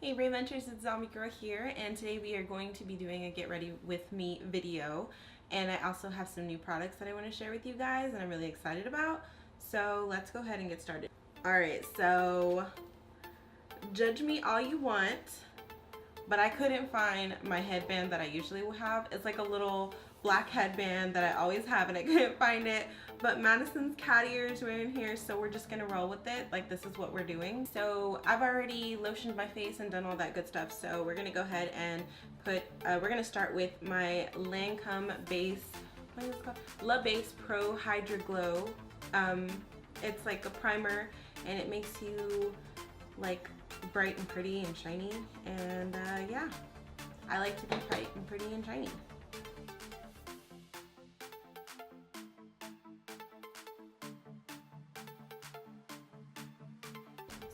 Hey Brave Ventures, it's Zombie Girl here, and today we are going to be doing a get ready with me video, and I also have some new products that I want to share with you guys and I'm really excited about. So let's go ahead and get started. Alright, so judge me all you want, but I couldn't find my headband that I usually will have. It's like a little black headband that I always have and I couldn't find it. But Madison's cat ears were in here, so we're just gonna roll with it. Like, this is what we're doing. So I've already lotioned my face and done all that good stuff. So we're gonna go ahead and put, we're gonna start with my Lancome Base, what is it called? La Base Pro Hydra Glow. It's like a primer and it makes you like bright and pretty and shiny, and yeah, I like to be bright and pretty and shiny.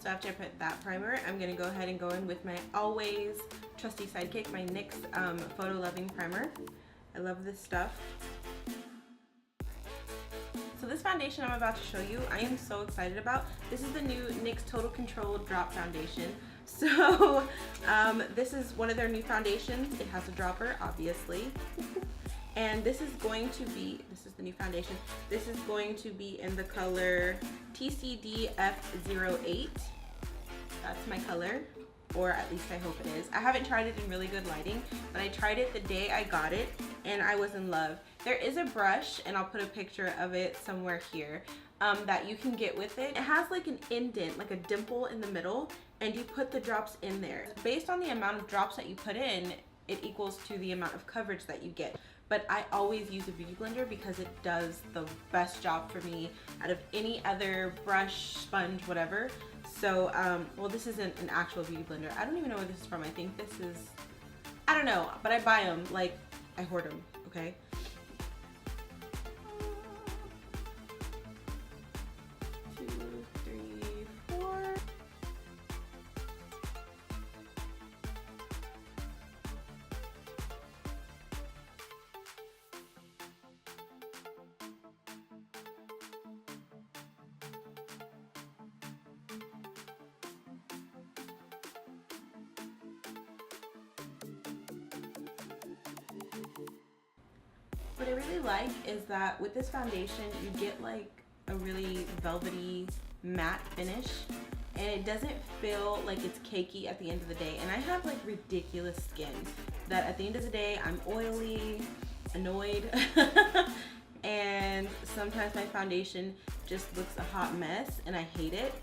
So after I put that primer, I'm gonna go ahead and go in with my always trusty sidekick, my NYX Photo Loving Primer. I love this stuff. So this foundation I'm about to show you, I am so excited about. This is the new NYX Total Control Drop Foundation. So this is one of their new foundations. It has a dropper, obviously. And this is going to be, this is the new foundation. This is going to be in the color TCDF08. That's my color, or at least I hope it is. I haven't tried it in really good lighting, but I tried it the day I got it and I was in love. There is a brush, and I'll put a picture of it somewhere here, that you can get with it. It has like an indent, like a dimple in the middle, and you put the drops in there. Based on the amount of drops that you put in, it equals to the amount of coverage that you get. But I always use a beauty blender because it does the best job for me out of any other brush, sponge, whatever. So, well, this isn't an actual beauty blender. I don't even know where this is from. I think this is, I don't know, but I buy them, like, I hoard them, okay? What I really like is that with this foundation, you get like a really velvety matte finish, and it doesn't feel like it's cakey at the end of the day. And I have like ridiculous skin that at the end of the day, I'm oily, annoyed, and sometimes my foundation just looks a hot mess and I hate it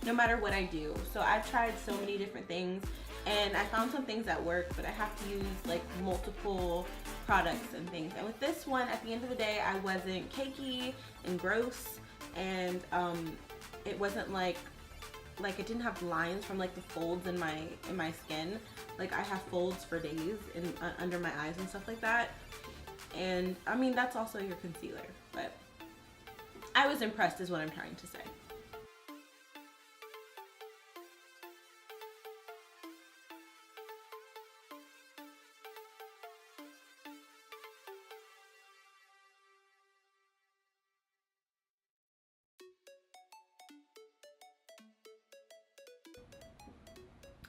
no matter what I do. So I've tried so many different things and I found some things that work, but I have to use like multiple products and things. And with this one, at the end of the day, I wasn't cakey and gross, and it wasn't like it didn't have lines from like the folds in my skin. Like, I have folds for days in under my eyes and stuff like that. And I mean, that's also your concealer, but I was impressed is what I'm trying to say.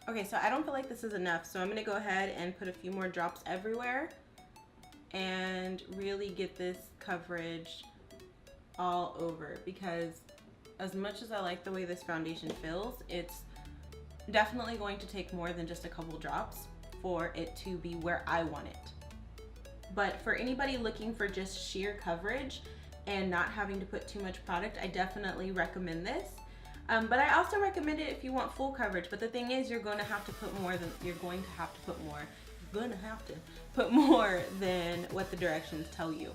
Okay, so I don't feel like this is enough, so I'm gonna go ahead and put a few more drops everywhere and really get this coverage all over, because as much as I like the way this foundation feels, it's definitely going to take more than just a couple drops for it to be where I want it. But for anybody looking for just sheer coverage and not having to put too much product, I definitely recommend this. But I also recommend it if you want full coverage. But the thing is, you're going to have to put more than what the directions tell you.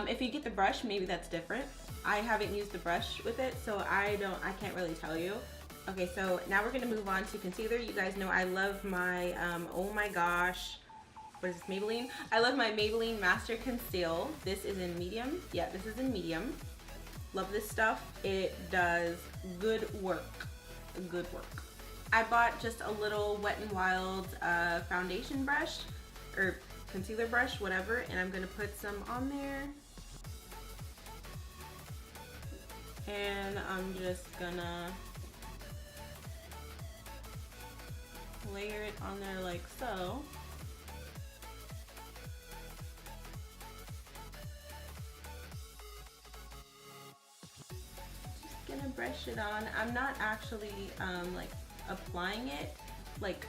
If you get the brush, maybe that's different. I haven't used the brush with it, so I can't really tell you. Okay, so now we're gonna move on to concealer. You guys know I love my, oh my gosh, what is this, Maybelline? I love my Maybelline Master Conceal. This is in medium. Yeah, this is in medium. Love this stuff. It does good work. Good work. I bought just a little Wet n Wild foundation brush, or concealer brush, whatever, and I'm gonna put some on there. And I'm just gonna layer it on there like so. Just gonna brush it on. I'm not actually like applying it, like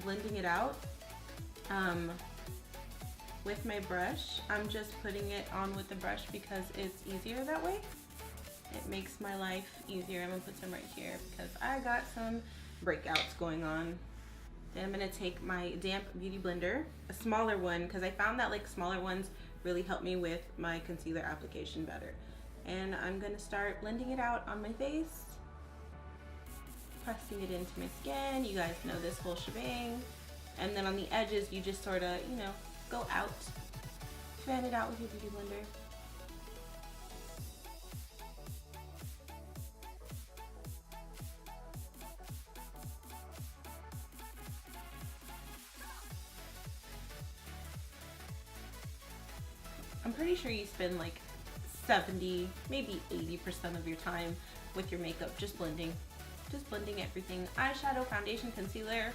blending it out with my brush. I'm just putting it on with the brush because it's easier that way. It makes my life easier. I'm gonna put some right here because I got some breakouts going on. Then I'm gonna take my damp beauty blender, a smaller one, because I found that like smaller ones really help me with my concealer application better. And I'm gonna start blending it out on my face, pressing it into my skin. You guys know this whole shebang. And then on the edges, you just sort of, you know, go out, fan it out with your beauty blender. I'm pretty sure you spend like 70, maybe 80% of your time with your makeup just blending everything. Eyeshadow, foundation, concealer,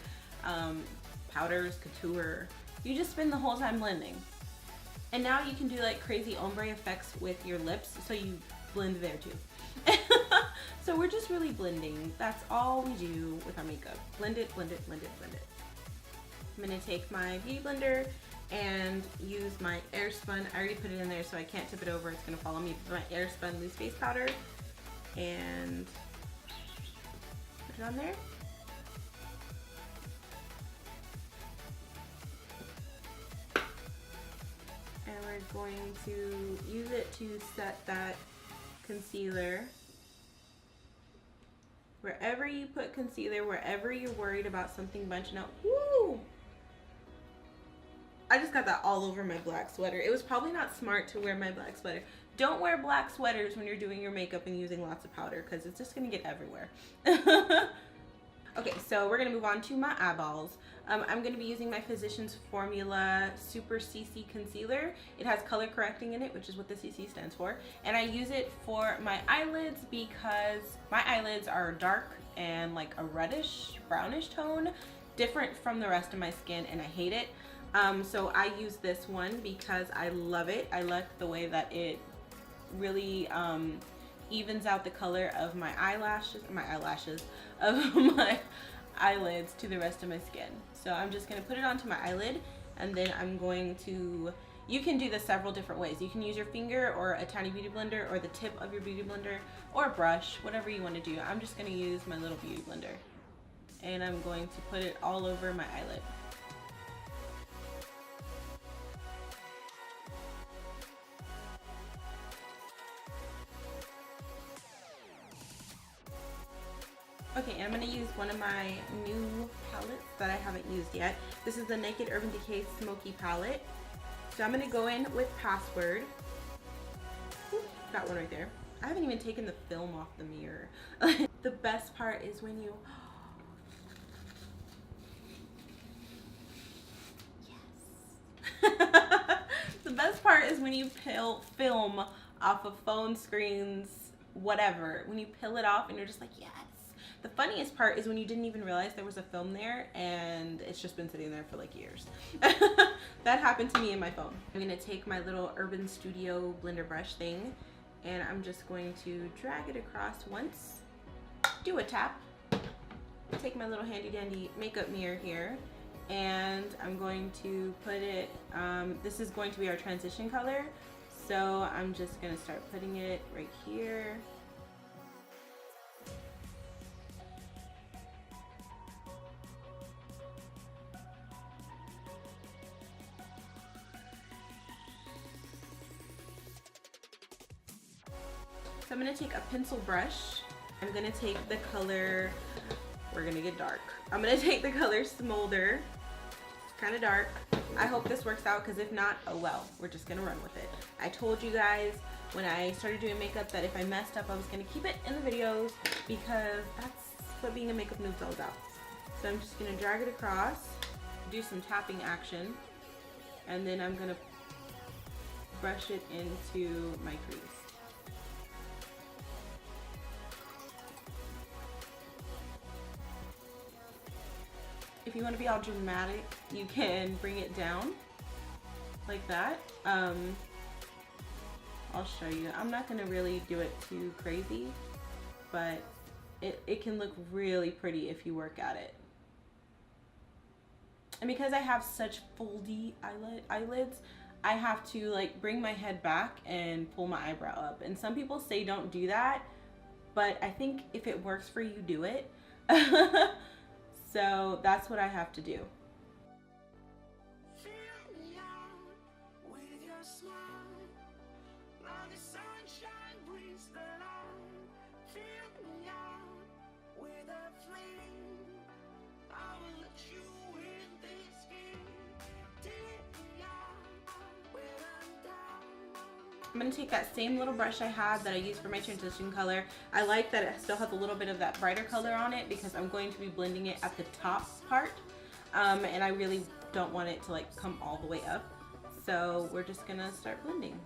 powders, couture. You just spend the whole time blending. And now you can do like crazy ombre effects with your lips, so you blend there too. So we're just really blending. That's all we do with our makeup. Blend it, blend it, blend it, blend it. I'm gonna take my beauty blender and use my Airspun. I already put it in there so I can't tip it over. It's gonna follow me. My Airspun loose face powder and put it on there. And we're going to use it to set that concealer. Wherever you put concealer, wherever you're worried about something bunching out, woo! I just got that all over my black sweater. It was probably not smart to wear my black sweater. Don't wear black sweaters when you're doing your makeup and using lots of powder because it's just gonna get everywhere. Okay, so we're gonna move on to my eyeballs. I'm gonna be using my Physicians Formula Super CC Concealer. It has color correcting in it, which is what the CC stands for. And I use it for my eyelids because my eyelids are dark and like a reddish, brownish tone, different from the rest of my skin, and I hate it. So I use this one because I love it. I like the way that it really evens out the color of my eyelashes, of my eyelids to the rest of my skin. So I'm just gonna put it onto my eyelid, and then I'm going to, you can do this several different ways. You can use your finger or a tiny beauty blender or the tip of your beauty blender or a brush, whatever you want to do. I'm just gonna use my little beauty blender, and I'm going to put it all over my eyelid. Okay, and I'm going to use one of my new palettes that I haven't used yet. This is the Naked Urban Decay Smokey palette. So I'm going to go in with Password. Ooh, got one right there. I haven't even taken the film off the mirror. The best part is when you... Yes! The best part is when you film off of phone screens, whatever. When you peel it off and you're just like, yes. The funniest part is when you didn't even realize there was a film there and it's just been sitting there for like years. That happened to me in my phone. I'm gonna take my little Urban Studio blender brush thing and I'm just going to drag it across once, do a tap, take my little handy dandy makeup mirror here, and I'm going to put it, this is going to be our transition color. So I'm just gonna start putting it right here. So I'm gonna take a pencil brush. I'm gonna take the color, we're gonna get dark. I'm gonna take the color Smolder. It's kind of dark. I hope this works out, because if not, oh well, we're just gonna run with it. I told you guys when I started doing makeup that if I messed up, I was gonna keep it in the videos, because that's what being a makeup noob's all about. So I'm just gonna drag it across, do some tapping action, and then I'm gonna brush it into my crease. if you want to be all dramatic, you can bring it down like that. I'll show you. I'm not gonna really do it too crazy, but it can look really pretty if you work at it. And because I have such foldy eyelids, I have to like bring my head back and pull my eyebrow up. And some people say don't do that, but I think if it works for you, do it. So that's what I have to do. I'm going to take that same little brush I had that I used for my transition color. I like that it still has a little bit of that brighter color on it because I'm going to be blending it at the top part. And I really don't want it to like come all the way up. So we're just going to start blending.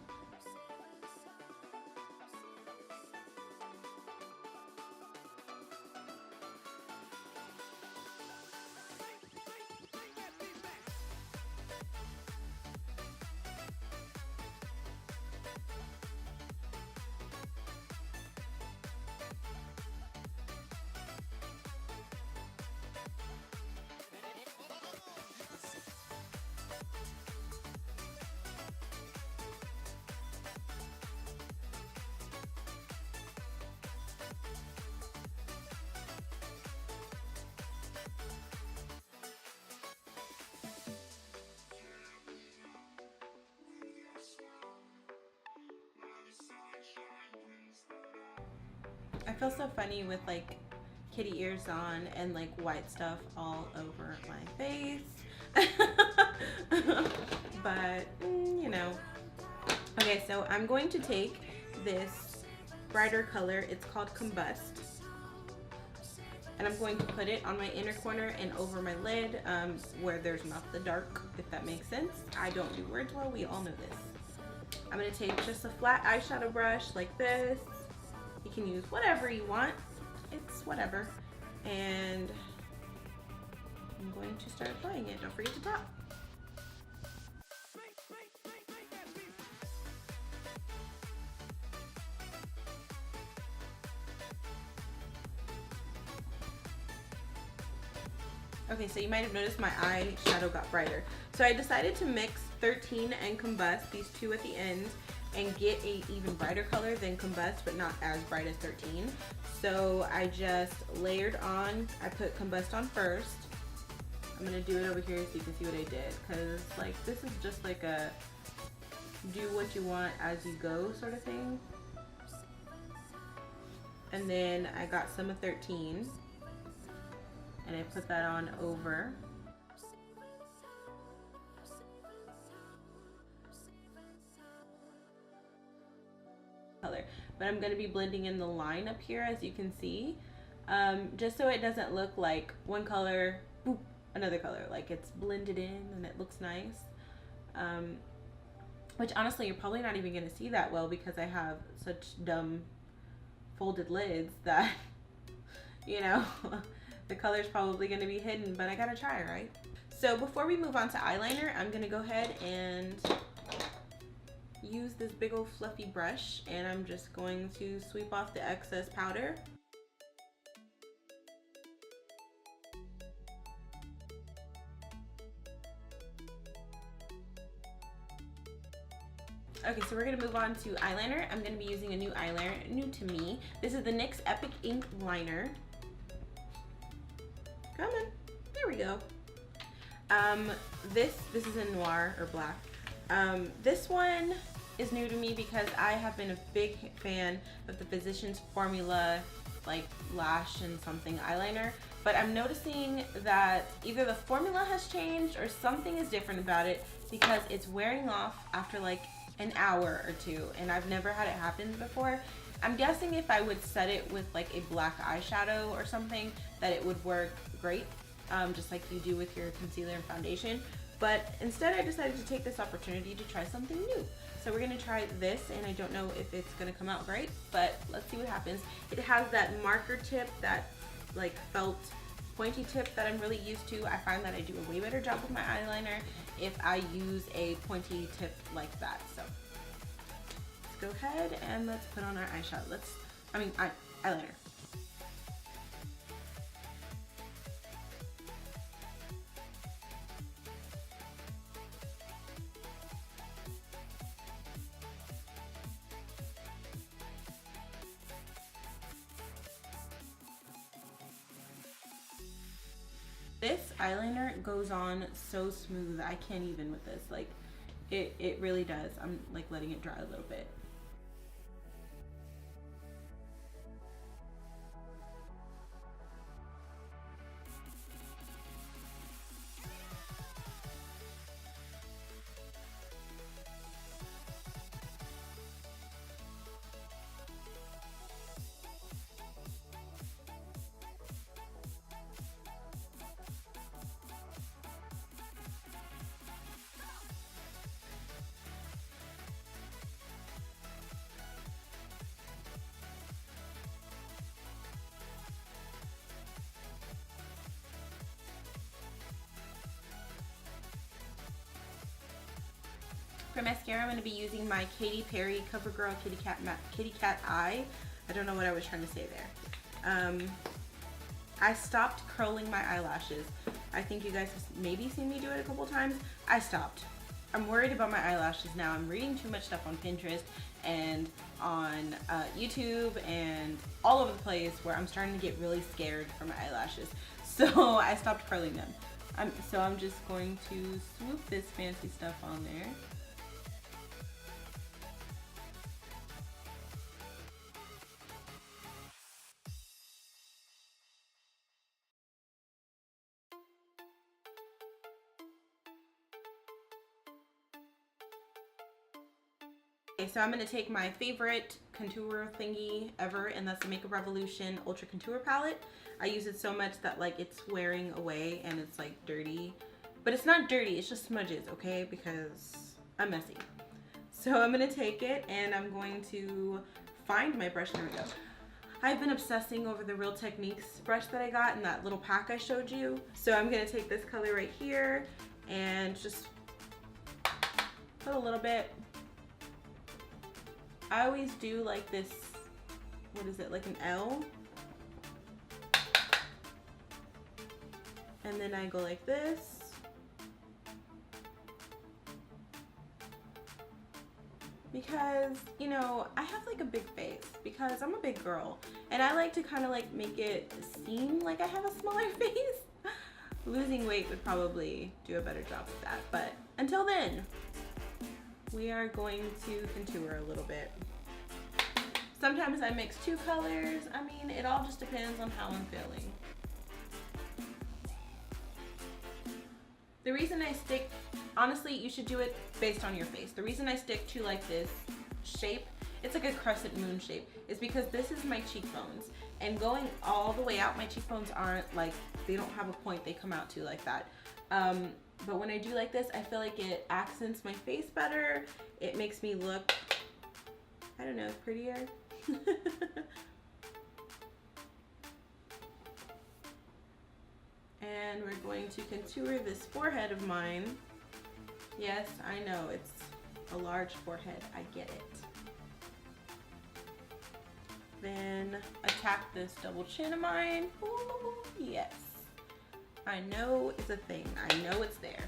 I feel so funny with like kitty ears on and like white stuff all over my face. But you know. Okay, so I'm going to take this brighter color, it's called Combust, and I'm going to put it on my inner corner and over my lid, where there's not the dark, if that makes sense. I don't do words well, we all know this. I'm going to take just a flat eyeshadow brush like this. You can use whatever you want, it's whatever. And I'm going to start applying it, don't forget to tap. Okay, so you might have noticed my eyeshadow got brighter. So I decided to mix 13 and Combust, these two at the end, and get a even brighter color than Combust, but not as bright as 13. So I just layered on, I put Combust on first. I'm gonna do it over here so you can see what I did, because like this is just like a do what you want as you go sort of thing. And then I got some of 13 and I put that on over. Color, but I'm going to be blending in the line up here, as you can see, just so it doesn't look like one color, boop, another color, like it's blended in and it looks nice. Which honestly, you're probably not even going to see that well because I have such dumb folded lids that, you know, the color's probably going to be hidden, but I gotta try, right? So before we move on to eyeliner, I'm going to go ahead and use this big old fluffy brush, and I'm just going to sweep off the excess powder. Okay, so we're gonna move on to eyeliner. I'm gonna be using a new eyeliner, new to me. This is the NYX Epic Ink Liner. Come on, there we go. This is in noir or black. This one is new to me because I have been a big fan of the Physicians Formula like lash and something eyeliner, but I'm noticing that either the formula has changed or something is different about it because it's wearing off after like an hour or two, and I've never had it happen before. I'm guessing if I would set it with like a black eyeshadow or something that it would work great, just like you do with your concealer and foundation. But instead I decided to take this opportunity to try something new. So we're gonna try this, and I don't know if it's gonna come out great, but let's see what happens. It has that marker tip, that like felt pointy tip that I'm really used to. I find that I do a way better job with my eyeliner if I use a pointy tip like that. So let's go ahead and let's put on our eyeshadow. Eyeliner. This eyeliner goes on so smooth. I can't even with this. Like, it really does. I'm like letting it dry a little bit. For mascara, I'm going to be using my Katy Perry CoverGirl Kitty Cat Eye. I don't know what I was trying to say there. I stopped curling my eyelashes. I think you guys have maybe seen me do it a couple times. I stopped. I'm worried about my eyelashes now. I'm reading too much stuff on Pinterest and on YouTube and all over the place where I'm starting to get really scared for my eyelashes. So I stopped curling them. So I'm just going to swoop this fancy stuff on there. Okay, so I'm going to take my favorite contour thingy ever, and that's the Makeup Revolution Ultra Contour Palette. I use it so much that like it's wearing away and it's like dirty. But it's not dirty, it's just smudges, okay? Because I'm messy. So I'm going to take it and I'm going to find my brush. There we go. I've been obsessing over the Real Techniques brush that I got in that little pack I showed you. So I'm going to take this color right here and just put a little bit. I always do like this, what is it, like an L? And then I go like this. Because, you know, I have like a big face because I'm a big girl. And I like to kind of like make it seem like I have a smaller face. Losing weight would probably do a better job with that. But until then, we are going to contour a little bit. Sometimes I mix two colors. I mean, it all just depends on how I'm feeling. The reason I stick, honestly, you should do it based on your face. The reason I stick to like this shape, it's like a crescent moon shape, is because this is my cheekbones. And going all the way out, my cheekbones aren't like, they don't have a point they come out to like that. But when I do like this, I feel like it accents my face better. It makes me look, I don't know, prettier. And we're going to contour this forehead of mine. Yes, I know, it's a large forehead, I get it. Then attack this double chin of mine. Ooh, yes. I know it's a thing. I know it's there.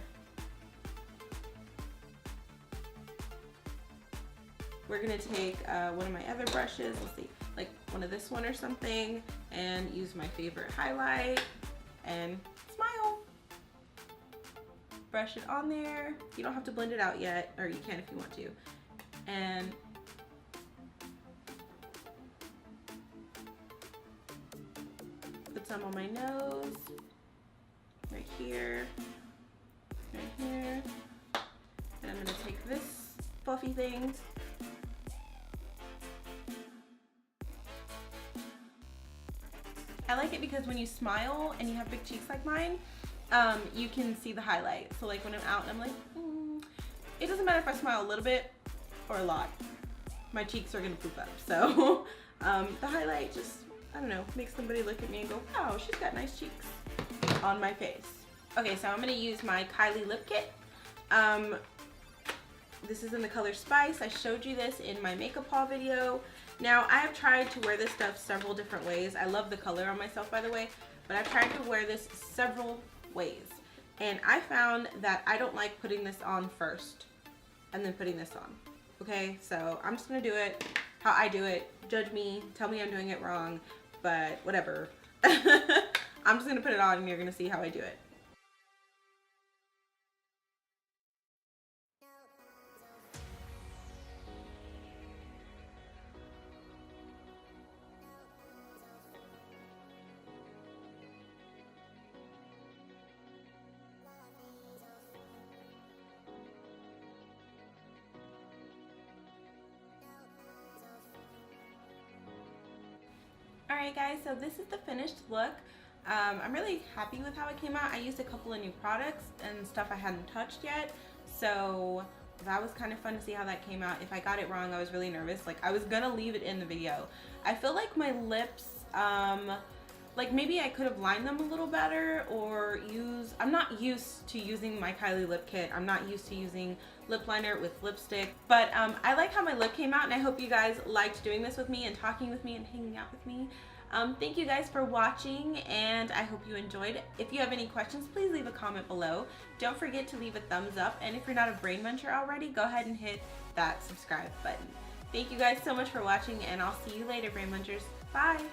We're gonna take one of my other brushes, let's see, like one of this one or something, and use my favorite highlight and smile. Brush it on there. You don't have to blend it out yet, or you can if you want to. And put some on my nose. Right here, right here, and I'm gonna take this fluffy thing, I like it because when you smile and you have big cheeks like mine, you can see the highlight. So like when I'm out and I'm like, it doesn't matter if I smile a little bit or a lot, my cheeks are gonna poof up. So the highlight just, I don't know, makes somebody look at me and go, wow, she's got nice cheeks. on my face. Okay, so I'm gonna use my Kylie lip kit. This is in the color Spice. I showed you this in my makeup haul video. Now, I have tried to wear this stuff several different ways. I love the color on myself, by the way, but I've tried to wear this several ways. And I found that I don't like putting this on first and then putting this on. Okay, so I'm just gonna do it how I do it. Judge me, tell me I'm doing it wrong, but whatever. I'm just gonna put it on and you're gonna see how I do it. Alright guys, so this is the finished look. I'm really happy with how it came out. I used a couple of new products and stuff I hadn't touched yet, so that was kind of fun to see how that came out. If I got it wrong, I was really nervous. Like, I was gonna leave it in the video. I feel like my lips, like maybe I could have lined them a little better or I'm not used to using my Kylie lip kit. I'm not used to using lip liner with lipstick, but I like how my look came out, and I hope you guys liked doing this with me and talking with me and hanging out with me. Thank you guys for watching, and I hope you enjoyed. If you have any questions, please leave a comment below. Don't forget to leave a thumbs up, and if you're not a brain muncher already, go ahead and hit that subscribe button. Thank you guys so much for watching, and I'll see you later, brain munchers. Bye!